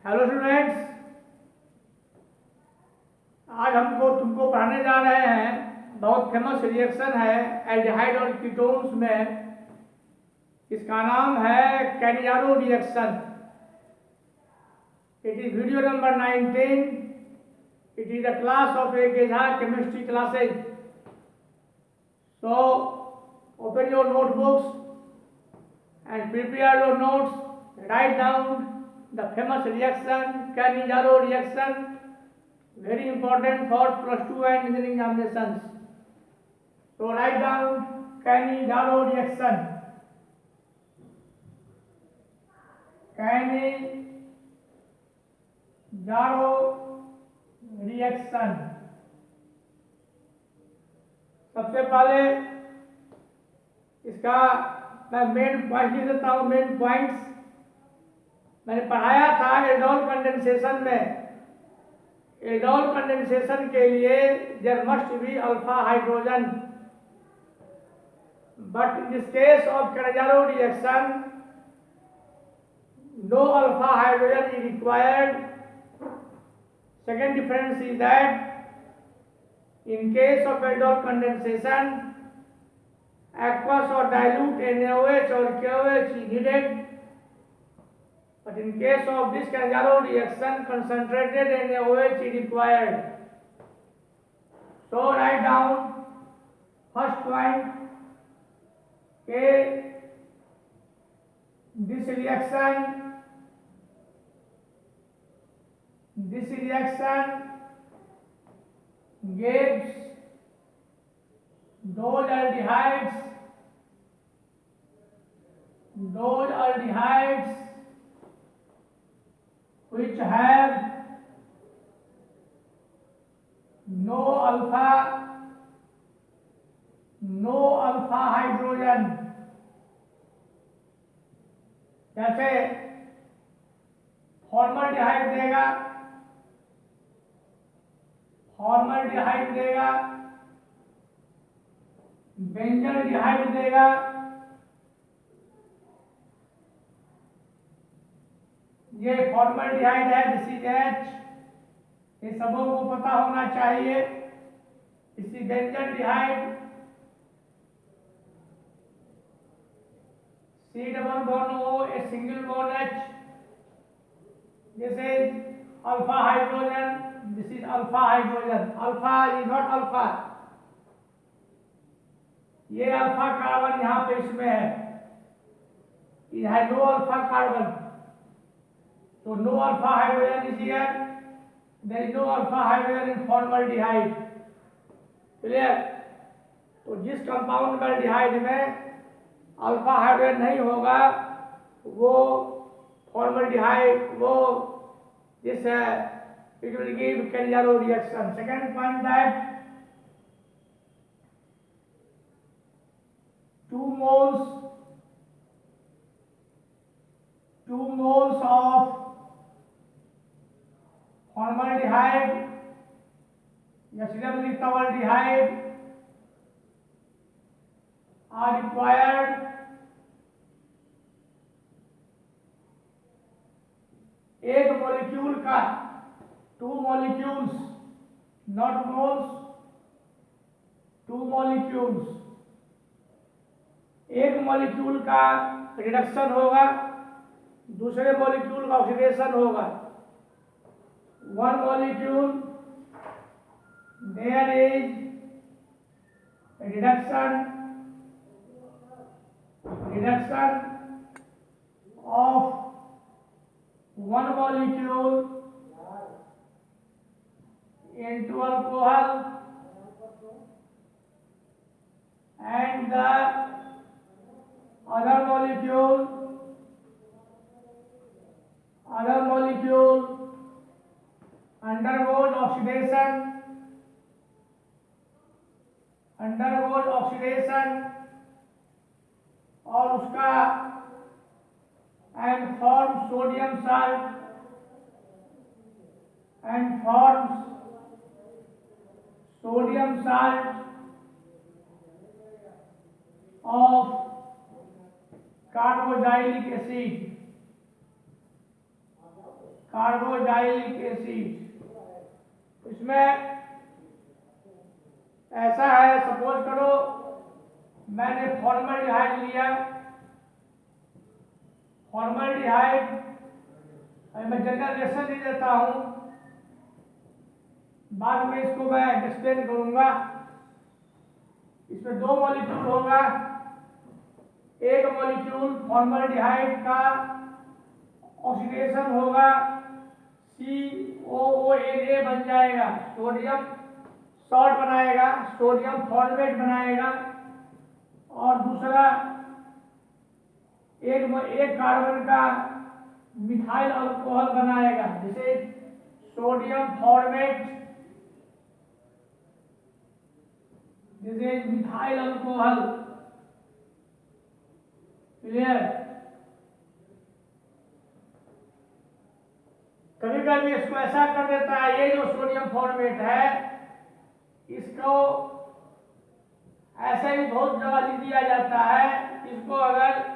Hello students, आज तुमको पढ़ाने जा रहे हैं। बहुत फेमस रिएक्शन है एल्डिहाइड और कीटोन्स में। इसका नाम है Cannizzaro reaction. It is video number 19। It is a class of एगेजा chemistry classes. So open your notebooks and prepare your notes. Write down the famous reaction, Cannizzaro reaction, very important for plus 2 and engineering examinations. So write down Cannizzaro reaction. Cannizzaro reaction. सबसे पहले इसका मैं main point लिख देता हूँ। Main points मैंने पढ़ाया था एल्डोल कंडेंसेशन में। एल्डोल कंडेंसेशन के लिए there must be alpha hydrogen, but in this case of Cannizzaro reaction no alpha hydrogen is required. Second difference is that in case of aldol condensation aqueous or dilute NaOH or KOH is needed, but in case of this Cannizzaro reaction concentrated NaOH is required. So write down first point, this reaction gives those aldehydes which have no alpha hydrogen। जैसे formaldehyde देगा, benzaldehyde देगा, ये formaldehyde है, this is H। ये सबों को पता होना चाहिए। इसी benzaldehyde C double bond O, a single bond H। This is alpha hydrogen, this is alpha hydrogen. Alpha is not alpha, ये अल्फा कार्बन यहाँ पे इसमें है, it has no alpha carbon, so no alpha hydrogen is here, there is no alpha hydrogen in formaldehyde। Clear? तो जिस compound में aldehyde में alpha hydrogen नहीं होगा वो फॉर्मल्डिहाइड, वो this it will give Cannizzaro reaction। second point that 2 moles of formaldehyde या SWD are required एक मॉलिक्यूल का, 2 molecules not moles, 2 molecules, एक मॉलिक्यूल का रिडक्शन होगा, दूसरे मॉलिक्यूल का ऑक्सीडेशन होगा। 1 molecule there is reduction of 1 molecule into alcohol and the other molecule undergoes oxidation और उसका and forms sodium salt of carboxylic acid। Carboxylic acid. इसमें ऐसा है, सपोज करो मैंने फॉर्मल्डिहाइड लिया, फॉर्मल्डिहाइड मैं जनरल रिएक्शन नहीं देता हूं, बाद में इसको मैं एक्सप्लेन करूंगा। इसमें दो मॉलिक्यूल होगा, एक मॉलिक्यूल फॉर्मल्डिहाइड का ऑक्सीडेशन होगा, COONA बन जाएगा, सोडियम सॉल्ट बनाएगा, सोडियम फॉर्मेट बनाएगा। और दूसरा एक कार्बन का मिथाइल अल्कोहल बनाएगा, जिसे सोडियम फॉर्मेट, जिसे मिथाइल अल्कोहल। क्लियर? कभी कभी इसको ऐसा कर देता है, ये जो सोडियम फॉर्मेट है इसको ऐसे भी बहुत जगह लिख दिया जाता है, इसको अगर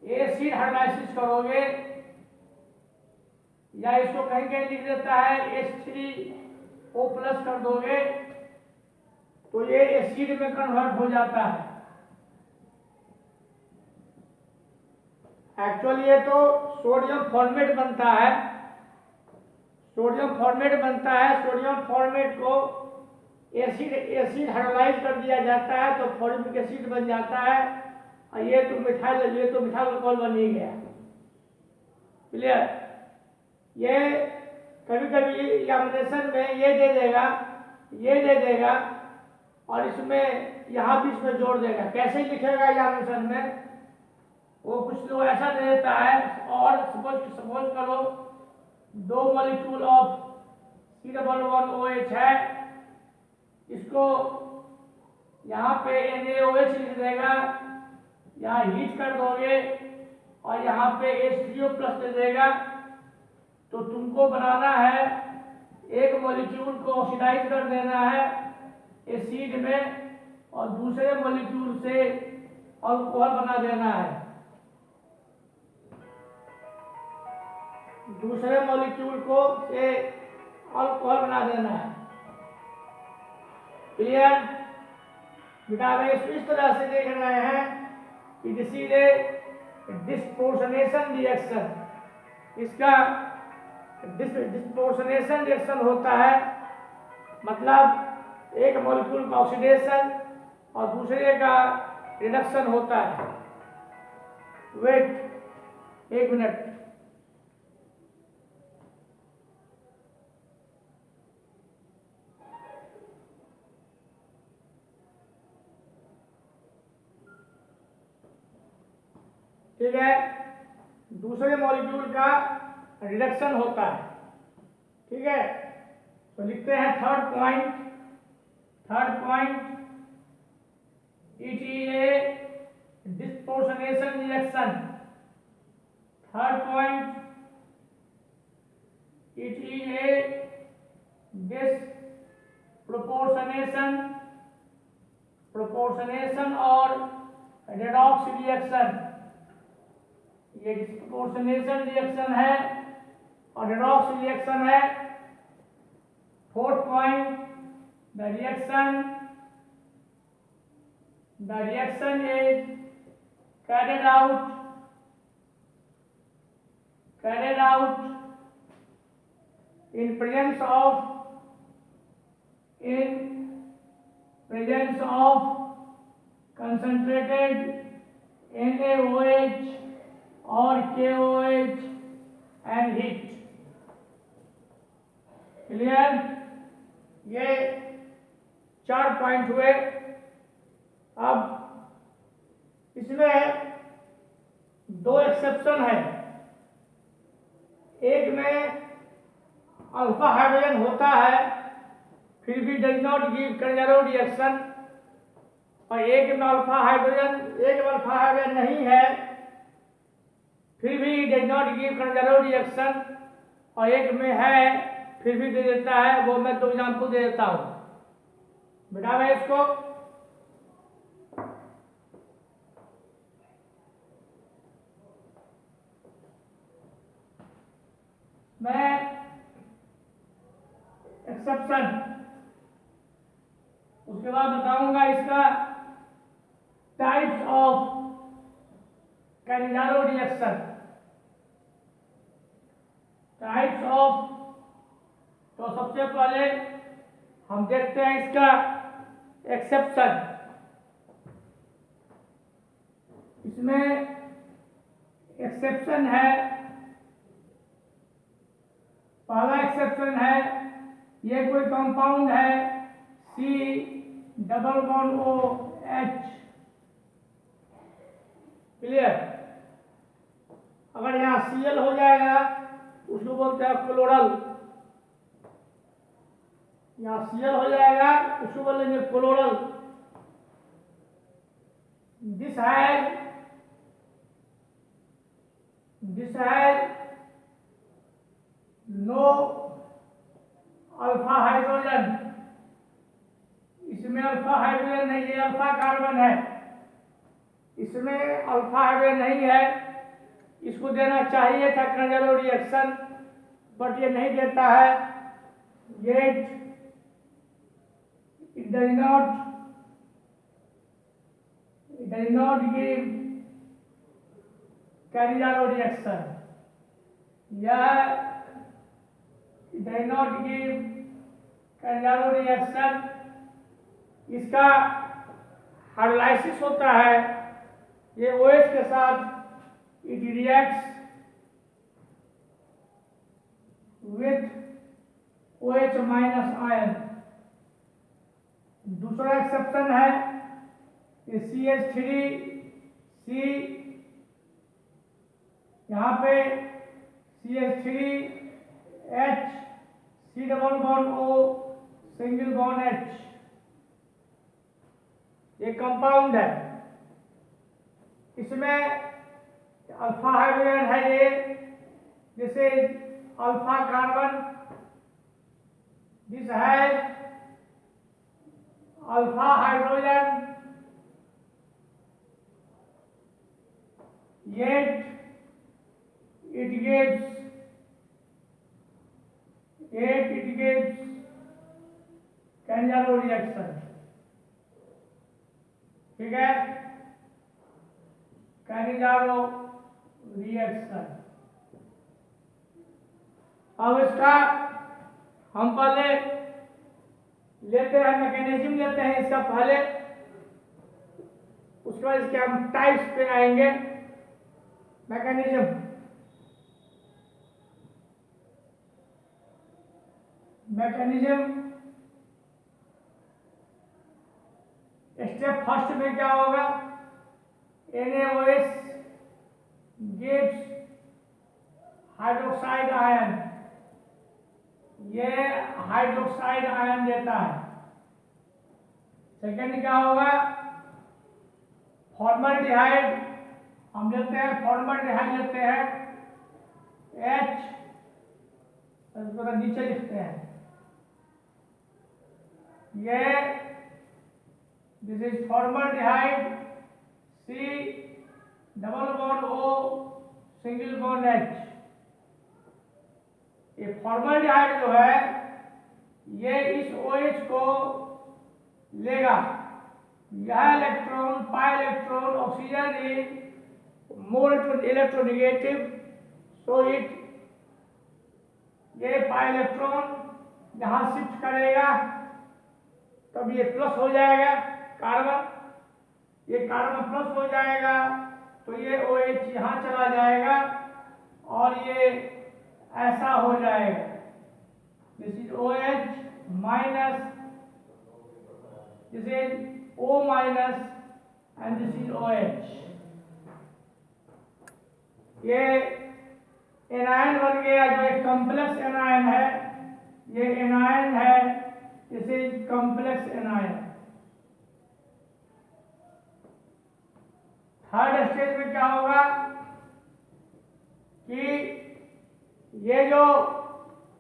एसिड हाइड्रोलाइसिस करोगे या इसको कहीं कहीं लिख देता है H3O प्लस कर दोगे तो ये एसिड में कन्वर्ट हो जाता है। एक्चुअली ये तो सोडियम फॉर्मेट बनता है, सोडियम फॉर्मेट बनता है, सोडियम फॉर्मेट को एसिड हाइड्रोलाइज कर दिया जाता है तो फॉर्मिक एसिड बन जाता है, और ये तो मिथाइल अल्कोहल बन ही गया। क्लियर? ये कभी कभी एग्जामिनेशन में ये दे देगा, ये दे देगा और इसमें यहाँ बीच में जोड़ देगा। कैसे लिखेगा एग्जामिनेशन में? वो कुछ लोग ऐसा दे देता है, और सपोज करो दो मॉलिक्यूल ऑफ C1OH है, इसको यहाँ पे NaOH लिख देगा, यहाँ हीट कर दोगे और यहाँ पे H3O प्लस दे देगा। तो तुमको बनाना है, एक मॉलिक्यूल को ऑक्सीडाइज कर देना है एसिड में और दूसरे मॉलिक्यूल से अल्कोहल बना देना है, दूसरे मॉलिक्यूल को से अल्कोहल बना देना है। क्लियर? बेटा इस तरह से देख रहे हैं कि this is a disproportionation reaction. इसका डिस्प्रोपोर्शनेशन रिएक्शन होता है, मतलब एक मॉलिक्यूल का ऑक्सीडेशन और दूसरे का रिडक्शन होता है। वेट एक मिनट। ठीक है, दूसरे मॉलिक्यूल का रिडक्शन होता है। ठीक है, तो लिखते हैं third point it is a disproportionation reaction. Third point it is a disproportionation और रेडॉक्स रिएक्शन। ये डिस्प्रोपोर्शनेशन रिएक्शन है और रेडॉक्स रिएक्शन है। Fourth point the reaction is carried out in presence of concentrated NaOH और KOH and heat। Clear? ये 4 point हुए। अब इसमें 2 एक्सेप्शन है। एक में अल्फा हाइड्रोजन होता है फिर भी डज नॉट गिव कंजरो रिएक्शन, और एक में अल्फा हाइड्रोजन नहीं है फिर भी डज नॉट गिव कंजरो रिएक्शन, और एक में है फिर भी दे देता है। वो मैं 2 एग्जाम्पल दे देता हूं। बेटा मैं इसको मैं एक्सेप्शन, उसके बाद बताऊंगा इसका types of Cannizzaro reaction. Types of, तो सबसे पहले हम देखते हैं इसका एक्सेप्शन। इसमें एक्सेप्शन है, पहला एक्सेप्शन है, ये कोई कंपाउंड है C double bond OH, clear. अगर यहाँ Cl हो जाएगा उसको बोलते हैं क्लोरल, यहाँ Cl हो जाएगा उसको बोलेंगे chloral. This has no alpha hydrogen, इसमें अल्फा हाइड्रोजन नहीं है, अल्फा कार्बन है, इसमें अल्फा हाइड्रोजन नहीं है। इसको देना चाहिए था कैनिजारो रिएक्शन, बट ये नहीं देता है। Yet it does not give Cannizzaro reaction, यह does not give Cannizzaro reaction. इसका हाइड्रोलाइसिस होता है, ये OH के साथ it reacts with OH minus ion. दूसरा एक्सेप्शन है ये CH3C, यहाँ पे CH3H C double bond O single bond H, ये कंपाउंड है। इसमें अल्फा हाइड्रोजन है, ये जैसे अल्फा कार्बन, दिस है alpha hydrogen, yet it gives Cannizzaro reaction, ठीक है, कैनिजारो रिएक्शन। अब इसका हम पहले लेते हैं मैकेनिज्म, लेते हैं इसका पहले, उसके बाद इसके हम टाइप्स पे आएंगे। मैकेनिज्म, स्टेप फर्स्ट में क्या होगा, NaOH gives हाइड्रोक्साइड आयन, ये हाइड्रोक्साइड आयन देता है। सेकेंड क्या होगा, फॉर्मल्डिहाइड, हम लेते हैं फॉर्मल्डिहाइड लेते हैं H, इसको नीचे लिखते हैं, ये this is formaldehyde C double bond O single bond H। ये फॉर्मल्डिहाइड जो है ये इस OH को लेगा, यह electron pi electron, oxygen is more electronegative, so it, ये पाई इलेक्ट्रॉन जहां शिफ्ट करेगा तब ये प्लस हो जाएगा कार्बन, ये कार्बन प्लस हो जाएगा तो ये OH यहाँ चला जाएगा और ये ऐसा हो जाएगा, this is OH minus, this is O minus and this is OH। ये एनायन बन गया, जो एक कॉम्प्लेक्स एनायन है, ये एनायन है, this is complex anion. Third stage में क्या होगा कि ये जो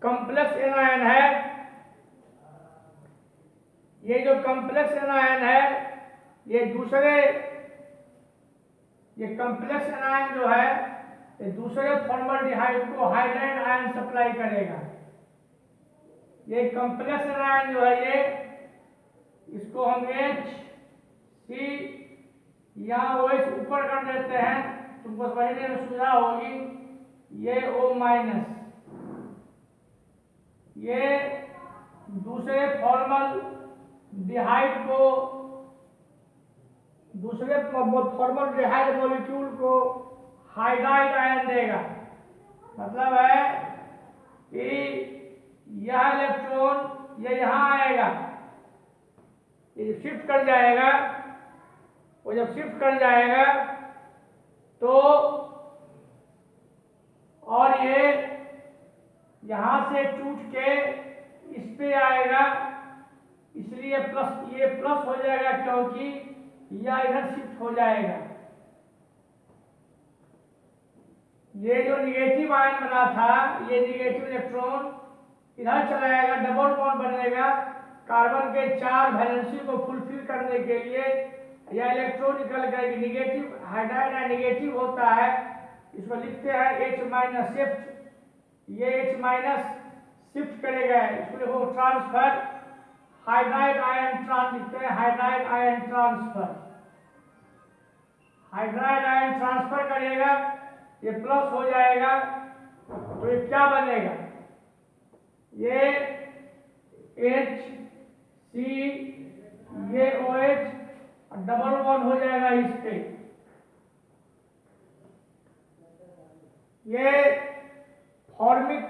कॉम्प्लेक्स एनायन है, ये जो कॉम्प्लेक्स एनायन है, ये दूसरे, ये कॉम्प्लेक्स एनायन जो है ये दूसरे फॉर्मल्डिहाइड को हाइड्राइड आयन सप्लाई करेगा। ये कॉम्प्लेक्स आयन जो है ये, इसको हम H C यहाँ OH ऊपर कर देते हैं, तुमको समझने में सुविधा होगी। ये O माइनस, ये दूसरे फॉर्मल्डिहाइड को, दूसरे फॉर्मल्डिहाइड मॉलिक्यूल को हाइड्राइड आयन देगा। मतलब है कि यह इलेक्ट्रॉन ये यहाँ आएगा, ये शिफ्ट कर जाएगा, वो जब शिफ्ट कर जाएगा तो और ये यहाँ से टूट के इस पे आएगा, इसलिए प्लस, ये प्लस हो जाएगा क्योंकि यह इधर शिफ्ट हो जाएगा। ये जो निगेटिव आयन बना था, ये निगेटिव इलेक्ट्रॉन इधर चला जाएगा, डबल बॉन्ड बनेगा। कार्बन के 4 वैलेंसी को फुलफिल करने के लिए यह इलेक्ट्रॉन निकल कर निगेटिव, हाइड्राइड आयन निगेटिव होता है, इसको लिखते हैं H माइनस शिफ्ट। ये H माइनस शिफ्ट करेगा, इसको लिखो ट्रांसफर, हाइड्राइड आयन ट्रांस लिखते हैं, hydride ion transfer. Hydride ion transfer करेगा, ये प्लस हो जाएगा, तो ये क्या बनेगा, ये H C, ये OH, डबल बॉन्ड हो जाएगा इस पे। ये फॉर्मिक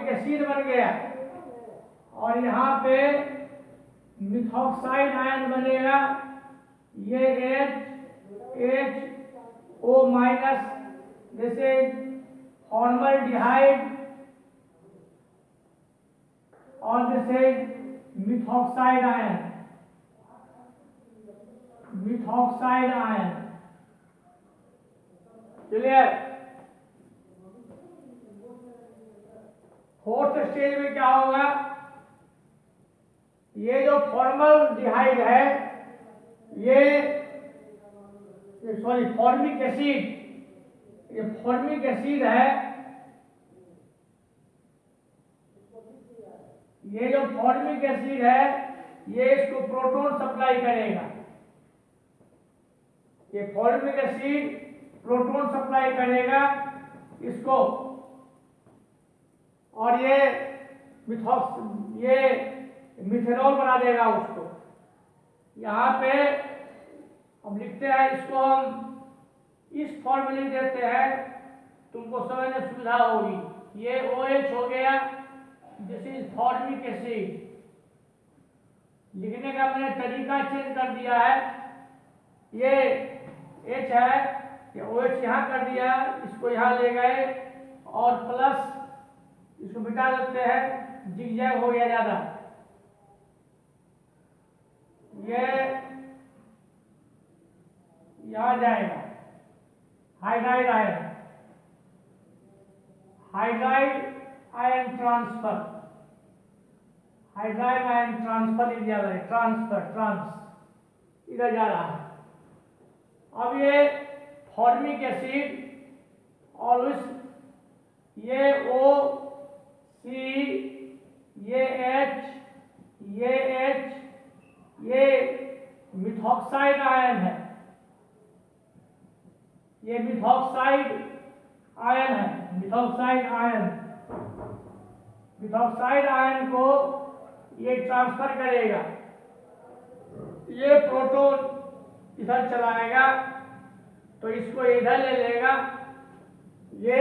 एसिड बन गया, और यहाँ पे मिथॉक्साइड आयन बनेगा। ये HO माइनस, जैसे फॉर्मल्डिहाइड, और जैसे methoxide ion, methoxide ion. Clear? Fourth stage में क्या होगा, ये जो फॉर्मल्डिहाइड है, ये सॉरी फॉर्मिक एसिड, ये फॉर्मिक एसिड है, ये जो फॉर्मिक एसिड है ये इसको प्रोटॉन सप्लाई करेगा। ये फॉर्मिक एसिड प्रोटॉन सप्लाई करेगा इसको, और ये मिथेनॉल बना देगा उसको। यहाँ पे हम लिखते हैं, इसको हम इस फॉर्म में लिख देते हैं, तुमको समझने सुविधा होगी। ये OH हो गया, दिस इज फॉर्मिक एसिड। लिखने का मैंने तरीका चेंज कर दिया है, ये H है, ये OH यहाँ कर दिया, इसको यहाँ ले गए और प्लस इसको मिटा देते हैं, जिगजैग हो गया ज्यादा। ये यहाँ जाएगा hydride ion, hydride ion transfer, hydride ion transfer India में, ट्रांसफर ट्रांस इधर जा रहा है। अब ये फॉर्मिक एसिड और उस ये O C, ये H, ये मिथॉक्साइड आयन है, ये मिथॉक्साइड आयन है, मिथॉक्साइड आयन, मिथॉक्साइड आयन को ये ट्रांसफर करेगा, ये प्रोटॉन इधर चलाएगा तो इसको इधर ले लेगा, ये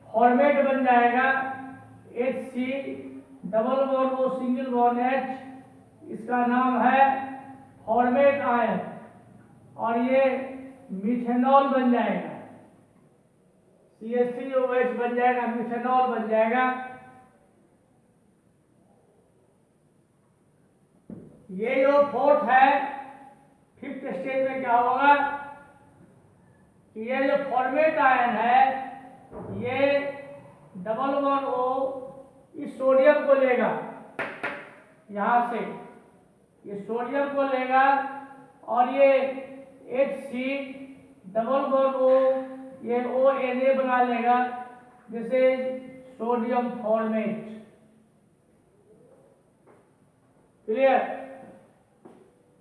फॉर्मेट बन जाएगा HC double bond O single bond H, इसका नाम है फॉर्मेट आयन, और ये मिथेनॉल बन जाएगा, CH3OH बन जाएगा, मिथेनॉल बन जाएगा। ये जो फोर्थ है, फिफ्थ स्टेज में क्या होगा कि ये जो फॉर्मेट आयन है ये डबल बॉन्ड O इस सोडियम को लेगा, यहाँ से ये सोडियम को लेगा, और ये HC डबल बॉन्ड O ये ONA बना लेगा, this is sodium format. Clear?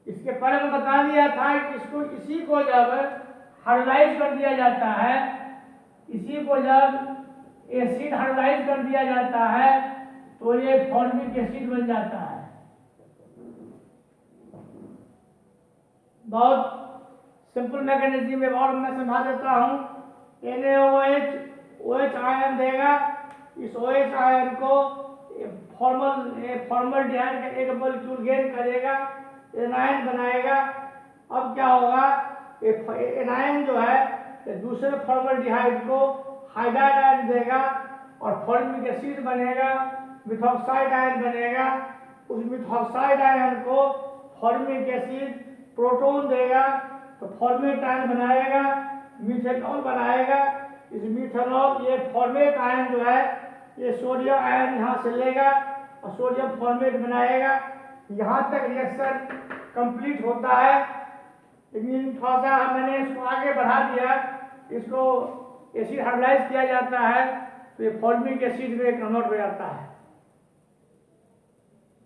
इसके पहले मैं बता दिया था कि इसको इसी को जब हाइड्रोलाइज कर दिया जाता है, इसी को जब एसिड हाइड्रोलाइज कर दिया जाता है तो ये फॉर्मिक एसिड बन जाता है। बहुत सिंपल मैकेनिज्म है और मैं समझा देता हूँ। NaOH OH आयन देगा, इस OH आयन को फॉर्मल्डिहाइड का एक मॉलिक्यूल गेन करेगा, एनायन बनाएगा। अब क्या होगा, एनायन जो है दूसरे फॉर्मल्डिहाइड को हाइड्राइड आयन देगा और फॉर्मिक एसिड बनेगा, मिथॉक्साइड आयन बनेगा। उस मिथॉक्साइड आयन को फॉर्मिक एसिड प्रोटॉन देगा तो फॉर्मेट आयन बनाएगा, मिथेनॉल बनाएगा। इस मिथेनॉल, ये फॉर्मेट आयन जो है ये सोडियम आयन यहाँ से लेगा और सोडियम फॉर्मेट बनाएगा। यहाँ तक रिएक्शन कंप्लीट होता है। लेकिन थोड़ा सा मैंने इसको आगे बढ़ा दिया, इसको एसिड हाइड्रोलाइज किया जाता है तो ये फॉर्मिक एसिड में कन्वर्ट हो जाता है।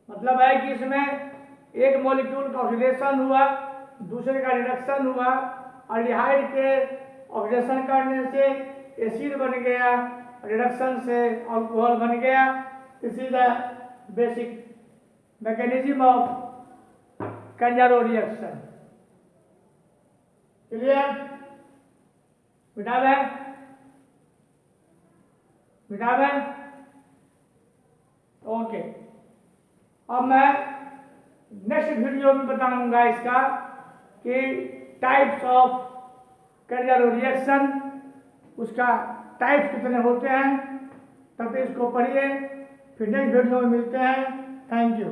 मतलब है कि इसमें एक मॉलिक्यूल का ऑक्सीडेशन हुआ, दूसरे का रिडक्शन हुआ। अल्डिहाइड के ऑक्सीडेशन करने से एसिड बन गया, रिडक्शन से अल्कोहल बन गया। This is the basic mechanism of Cannizzaro reaction. Clear? मिटा दें? ओके। अब मैं नेक्स्ट वीडियो में बताऊंगा इसका कि टाइप्स ऑफ कंजारो रिएक्शन, उसका टाइप्स कितने होते हैं। तब तक इसको पढ़िए, फिर नेक्स्ट वीडियो में मिलते हैं। Thank you.